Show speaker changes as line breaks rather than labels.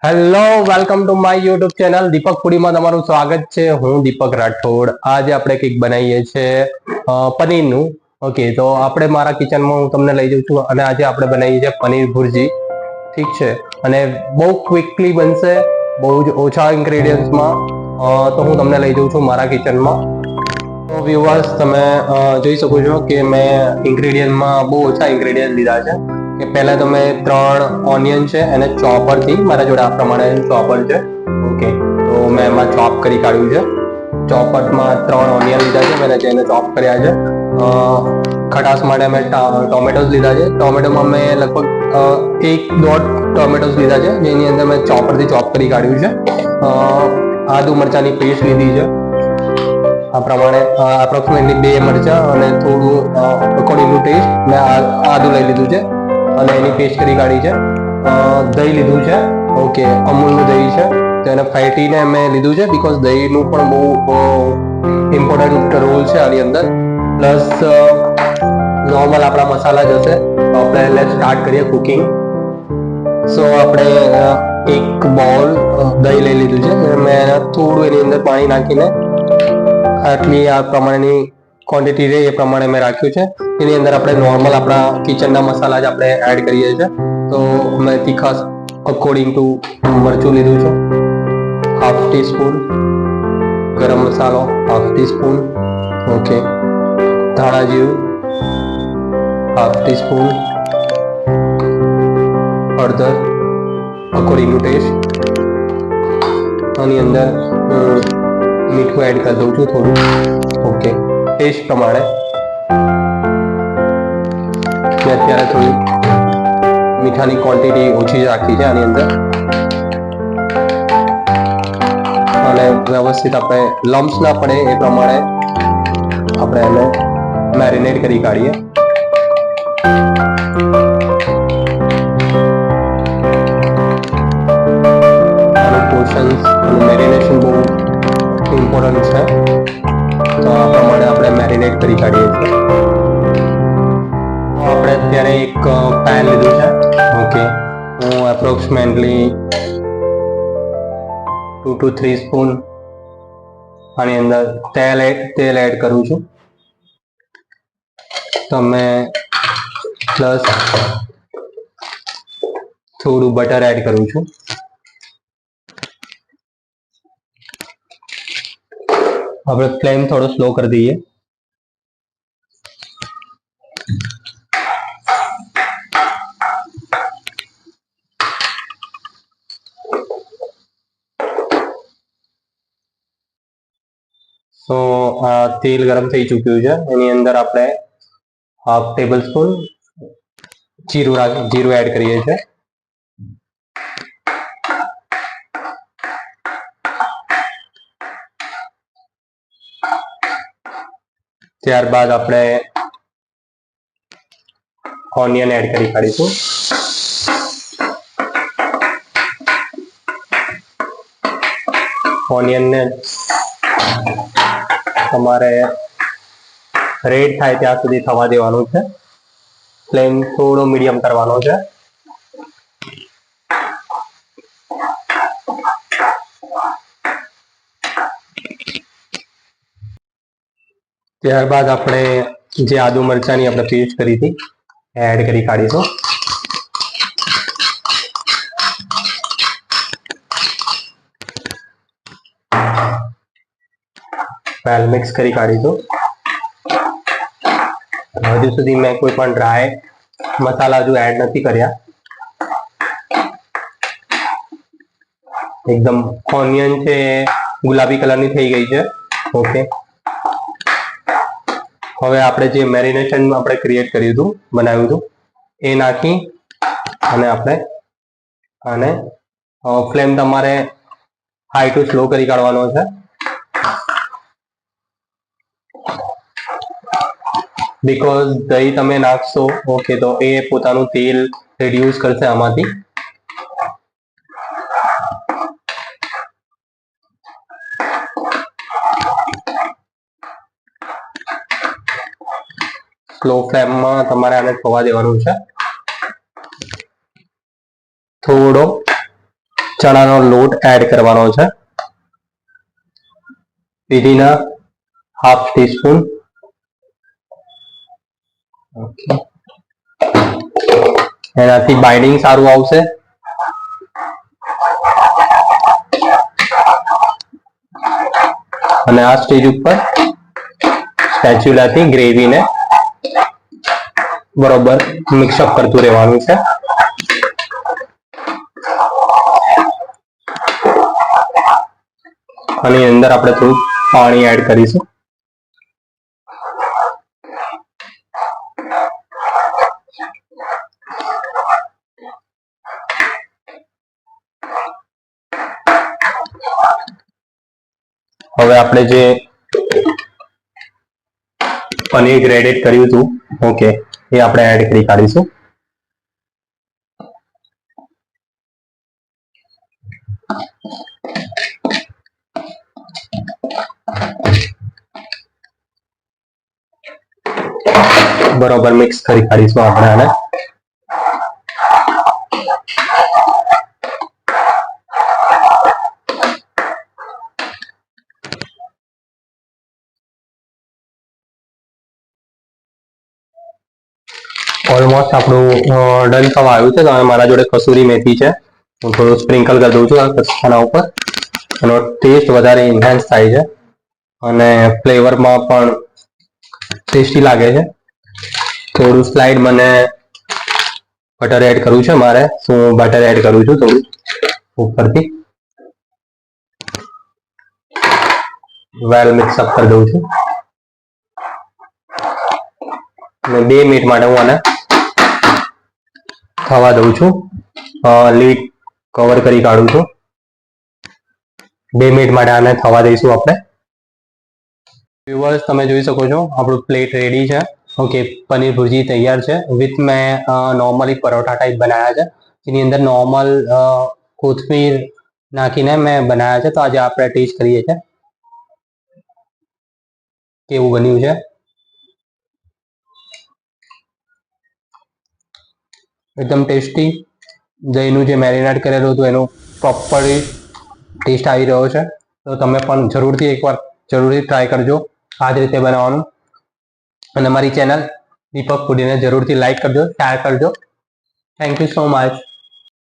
Hello, welcome to my YouTube channel Deepak ફૂડીમાં તમારું સ્વાગત છે। હું દીપક રાઠોડ। આજે આપણે કંઈક બનાવીએ છીએ પનીરનું। ઓકે, તો આપણે મારા કિચનમાં હું તમને લઈ જઉં છું અને આજે આપણે બનાવીએ છીએ પનીર ભુરજી। ઠીક છે, અને બહુ ક્વિકલી બનશે, બહુ જ ઓછા ઇન્ગ્રેડિયન્ટ્સમાં। તો હું તમને લઈ જઉં છું મારા કિચનમાં। તો વ્યુઅર્સ, તમે જોઈ શકો છો કે મેં ઇન્ગ્રેડિયન્ટમાં બહુ ઓછા ઇન્ગ્રેડિયન્ટ લીધા છે। કે પહેલા તો મેં 3 ઓનિયન છે એને ચોપરથી, મારા જોડે આ પ્રમાણે ચોપર છે। ઓકે, તો મેં એમાં ચોપ કરી કાઢ્યું છે। ચોપરમાં 3 ઓનિયન લીધા છે, મેં જેને ચોપ કર્યા છે। ખટાશ માટે મેં ટોમેટોસ લીધા છે। ટોમેટોમાં મેં લગભગ 1.5 ટોમેટોસ લીધા છે, જેની અંદર મેં ચોપરથી ચોપ કરી કાઢ્યું છે। આદુ મરચાંની પેસ્ટ લીધી છે। આ પ્રમાણે એપ્રોક્સિમેટલી 2 મરચાં અને થોડું અકોર્ડિંગ ટુ ટેસ્ટ મેં આદુ લઈ લીધું છે અને એની પેસ્ટ કરી કાઢી છે। દહીં લીધું છે। ઓકે, અમૂલનું દહીં છે, તો એને ફેટીને મેં લીધું છે, બીકોઝ દહીંનું પણ બહુ ઇમ્પોર્ટન્ટ રોલ છે આની અંદર। પ્લસ નોર્મલ આપણા મસાલા જ હશે। તો આપણે સ્ટાર્ટ કરીએ કુકિંગ। સો આપણે એક બાઉલ દહીં લઈ લીધું છે, મેં થોડું એની અંદર પાણી નાખીને આટલી આ પ્રમાણેની ક્વોન્ટિટી રહે એ પ્રમાણે મેં રાખ્યું છે। એની અંદર આપણે નોર્મલ આપણા કિચનના મસાલા જ આપણે એડ કરીએ છીએ। તો મેં તીખાસ અકોર્ડિંગ ટુ મરચું લીધું છે, હાફ ટીસ્પૂન ગરમ મસાલો, હાફ ટીસ્પૂન ઓકે, ધાણા જીરું હાફ ટીસ્પૂન, હળદર અકોર્ડિંગ ટુ ટેસ્ટ, આની અંદર મીઠું એડ કરી દઉં છું થોડું, ઓકે, ટેસ્ટ પ્રમાણે। મેં અત્યારે થોડી મીઠાની ક્વોન્ટિટી ઓછી રાખી છે આની અંદર, અને વ્યવસ્થિત આપણે લમ્સ ના પડે એ પ્રમાણે આપણે એને મેરિનેટ કરી કાઢીએ। આનું પોર્શન્સ અને મેરિનેશન બહુ ઇમ્પોર્ટન્ટ છે, તો આ પ્રમાણે આપણે મેરિનેટ કરી કાઢીએ છીએ। આપણે અત્યારે એક પેન લીધું છે। ઓકે, હું એપ્રોક્સિમેટલી 2 to 3 સ્પૂન આની અંદર તેલ એડ કરું છું। તમે પ્લસ થોડું બટર એડ કરું છું। આપણે ફ્લેમ થોડો સ્લો કરી દઈએ। તો તેલ ગરમ થઈ ચૂક્યું છે, એની અંદર આપણે હાફ ટેબલ સ્પૂન જીરું એડ કરીએ છીએ। ત્યારબાદ આપણે ઓનિયન એડ કરી કાઢીશું। ઓનિયનને તમારે રેડ થાય ત્યાં સુધી થવા દેવાનું છે। ફ્લેમ થોડો મીડિયમ કરવાનો છે। ત્યારબાદ આપણે જે આદુ મરચાંની આપણે પેસ્ટ કરી હતી એડ કરી કાઢીશું। વેલ મિક્સ કરી કાઢીશું। હજુ સુધી મેં કોઈ પણ ડ્રાય મસાલા હજુ એડ નથી કર્યા। એકદમ ઓનિયન છે ગુલાબી કલરની થઈ ગઈ છે। ઓકે, હવે આપણે જે મેરિનેશન આપણે ક્રિએટ કર્યું હતું, બનાવ્યું હતું, એ નાખી અને આપણે આને ફ્લેમ તમારે હાઈ ટુ સ્લો કરી કાઢવાનો છે। બીકોઝ દહીં તમે નાખશો, ઓકે, તો એ પોતાનું તેલ રિડ્યુસ કરશે આમાંથી। સ્લો ફ્લેમમાં તમારે આને થવા દેવાનું છે। થોડો ચણાનો લોટ એડ કરવાનો છે, વિધીના હાફ ટીસ્પૂન. એનાથી બાઇન્ડિંગ સારું આવશે. અને આ સ્ટેજ ઉપર સ્પેચ્યુલાથી ગ્રેવીને બરોબર મિક્સઅપ કરતું રહેવાનું છે. આની અંદર આપણે થોડું પાણી એડ કરીશું. હવે આપણે જે પનીર ગ્રેડેડ કર્યું હતું, ઓકે, એ આપણે એડ કરી કાઢીશું. બરોબર મિક્સ કરી કાઢીશું આપણે આને. ઓલમોસ્ટ આપણું ડન થવા આવ્યું છે. તો મારા જોડે કસૂરી મેથી છે, હું થોડું સ્પ્રિંકલ કરી દઉં છું આના ઉપર. એનો ટેસ્ટ વધારે ઇન્હાન્સ થાય છે અને ફ્લેવરમાં પણ ટેસ્ટી લાગે છે. થોડું સ્લાઇડ મને બટર એડ કરવું છે મારે, હું બટર એડ કરું છું થોડું ઉપરથી. વેલ મિક્સઅપ કરી દઉં છું અને 2 મિનિટ માટે હું આને થવા દઉં છું. લીડ કવર કરી કાઢું છું. 2 મિનિટ માટે આને થવા દઈશું આપણે. વ્યુઅર્સ, તમે જોઈ શકો છો આપણું પ્લેટ રેડી છે. ઓકે, પનીર ભુરજી તૈયાર છે. વિથ મેં નોર્મલી પરોઠા ટાઈપ બનાવ્યા છે, જેની અંદર નોર્મલ કોથમીર નાખીને મેં બનાવ્યા છે. તો આજે આપણે ટેસ્ટ કરીએ છીએ કેવું બન્યું છે. એકદમ ટેસ્ટી. દહીંનું જે મેરિનેટ કરેલું હતું એનું પ્રોપરલી ટેસ્ટ આવી રહ્યો છે. તો તમે પણ જરૂરથી એકવાર ટ્રાય કરજો આ જ રીતે બનાવવાનું. અને મારી ચેનલ દીપક ફૂડીને જરૂરથી લાઈક કરજો, શેર કરજો. Thank you so much.